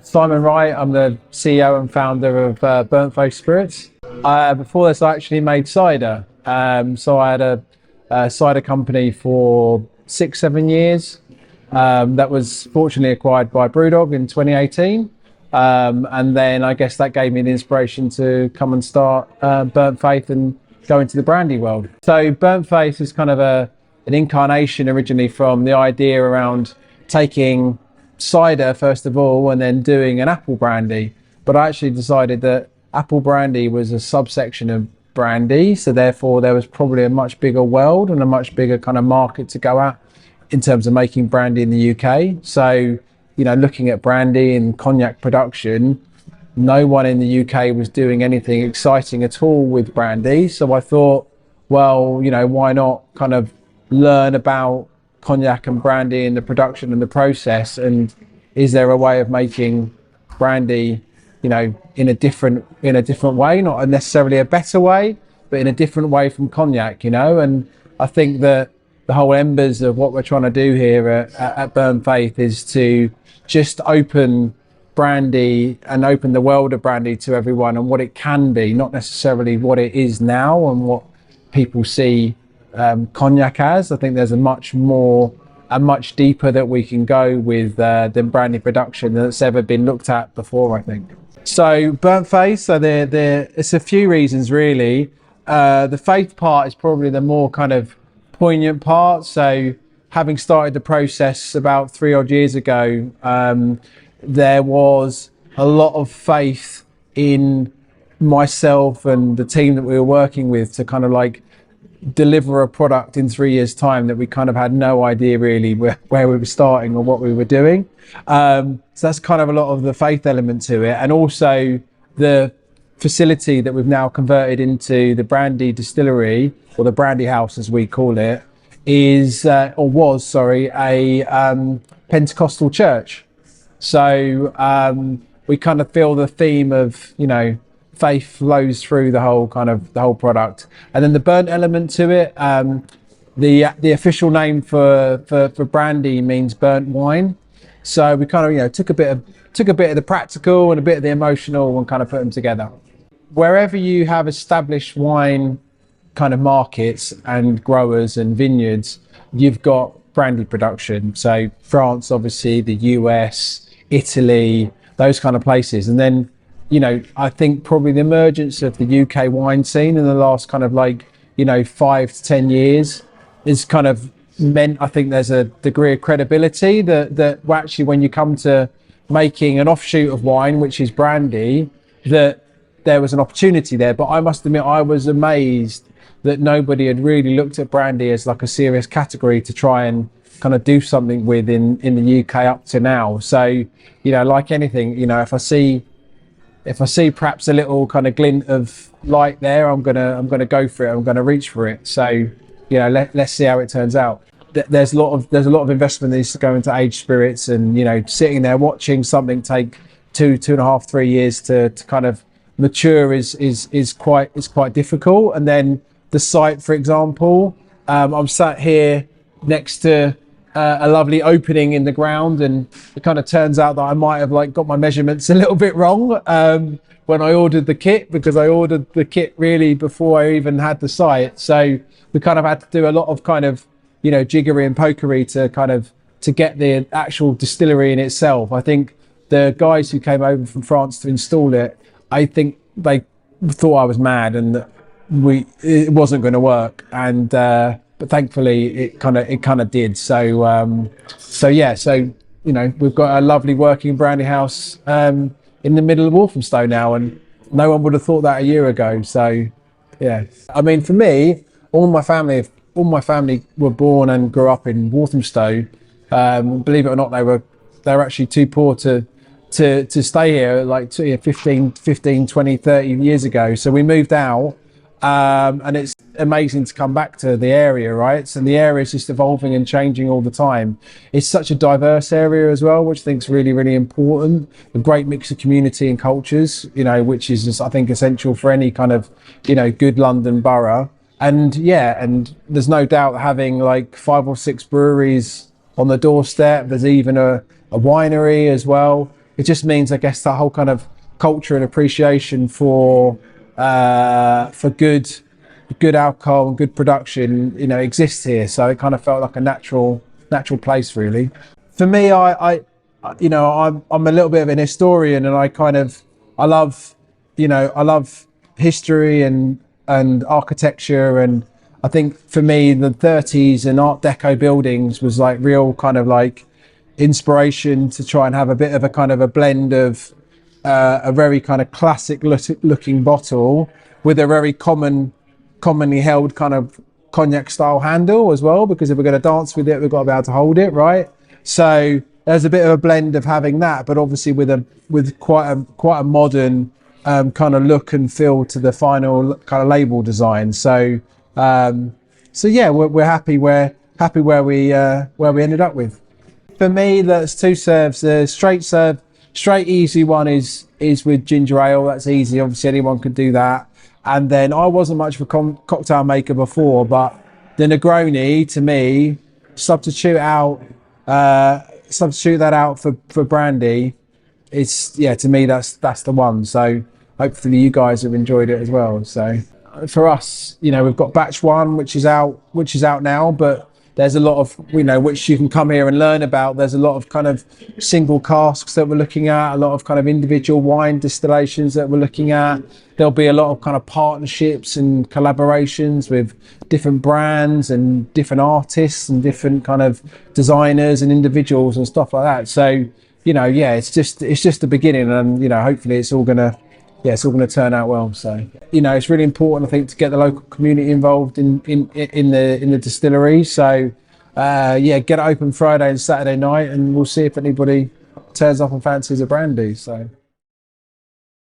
Simon Wright, I'm the CEO and founder of Burnt Face Spirits. Before this, I actually made cider. So I had a cider company for 6-7 years. That was fortunately acquired by Brewdog in 2018. And then I guess that gave me the inspiration to come and start Burnt Faith and go into the brandy world. So Burnt Faith is kind of an incarnation originally from the idea around taking cider first of all and then doing an apple brandy, but I actually decided that apple brandy was a subsection of brandy, so therefore there was probably a much bigger world and a much bigger kind of market to go at in terms of making brandy in the UK. So looking at brandy and cognac production, no one in the UK was doing anything exciting at all with brandy, so I thought, well, why not kind of learn about cognac and brandy and the production and the process, and is there a way of making brandy in a different way, not necessarily a better way, but in a different way from cognac, and I think that the whole embers of what we're trying to do here at Burnt Faith is to just open brandy and open the world of brandy to everyone and what it can be, not necessarily what it is now and what people see cognac as. I think there's a much deeper that we can go with than brandy production that's ever been looked at before, I think. So Burnt Faith, so it's a few reasons really. The faith part is probably the more kind of poignant part. So having started the process about 3 odd years ago, there was a lot of faith in myself and the team that we were working with to kind of like deliver a product in 3 years' time that we kind of had no idea really where we were starting or what we were doing. So that's kind of a lot of the faith element to it, and also the facility that we've now converted into the brandy distillery, or the Brandy House as we call it, is a Pentecostal church. So we kind of feel the theme of faith flows through the whole product. And then the burnt element to it, the official name for brandy means burnt wine. So we kind of took a bit of the practical and a bit of the emotional and kind of put them together. Wherever you have established wine kind of markets and growers and vineyards, you've got brandy production. So France, obviously, the US, Italy, those kind of places. And then I think probably the emergence of the UK wine scene in the last kind of 5 to 10 years is kind of meant, I think there's a degree of credibility that actually when you come to making an offshoot of wine, which is brandy, that there was an opportunity there. But I must admit, I was amazed that nobody had really looked at brandy as like a serious category to try and kind of do something with in the UK up to now. So, like anything, if I see perhaps a little kind of glint of light there, I'm gonna go for it. I'm gonna reach for it. So, let's see how it turns out. There's a lot of investment that needs to go into aged spirits, and sitting there watching something take 2.5, 3 years to kind of mature is quite difficult. And then the site, for example, I'm sat here next to a lovely opening in the ground, and it kind of turns out that I might have got my measurements a little bit wrong when I ordered the kit, because I ordered the kit really before I even had the site. So we kind of had to do a lot of kind of jiggery and pokery to get the actual distillery in itself. I think the guys who came over from France to install it, I think they thought I was mad and that it wasn't going to work, and but thankfully it kind of did. So we've got a lovely working brandy house in the middle of Walthamstow now, and no one would have thought that a year ago. So yeah, I mean, for me, all my family were born and grew up in Walthamstow. Believe it or not, they were actually too poor to stay here 15, 20, 30 years ago. So we moved out, and it's amazing to come back to the area, right? And the area is just evolving and changing all the time. It's such a diverse area as well, which I think is really, really important. A great mix of community and cultures, which is just, I think, essential for any kind of, good London borough. And there's no doubt having 5 or 6 breweries on the doorstep. There's even a winery as well. it just means, I guess, that whole kind of culture and appreciation for good alcohol and good production, exists here. So it kind of felt like a natural place, really. For me, I'm a little bit of an historian, and I love history and architecture, and I think for me the 30s and Art Deco buildings was like real kind of like inspiration to try and have a bit of a kind of a blend of a very kind of classic looking bottle with a very commonly held kind of cognac style handle as well, because if we're going to dance with it, we've got to be able to hold it right. So there's a bit of a blend of having that, but obviously with quite a modern kind of look and feel to the final kind of label design. So yeah, we're happy where we ended up with. For me, that's two serves. The straight easy one is with ginger ale. That's easy. Obviously, anyone could do that. And then I wasn't much of a cocktail maker before, but the Negroni, to me, substitute that out for brandy. To me, that's the one. So hopefully you guys have enjoyed it as well. So for us, we've got batch one, which is out now, but there's a lot of, which you can come here and learn about. There's a lot of kind of single casks that we're looking at, a lot of kind of individual wine distillations that we're looking at. There'll be a lot of kind of partnerships and collaborations with different brands and different artists and different kind of designers and individuals and stuff like that. So, it's just the beginning, and, hopefully it's all gonna turn out well. So, it's really important, I think, to get the local community involved in the distillery. So, get it open Friday and Saturday night, and we'll see if anybody turns up and fancies a brandy. So.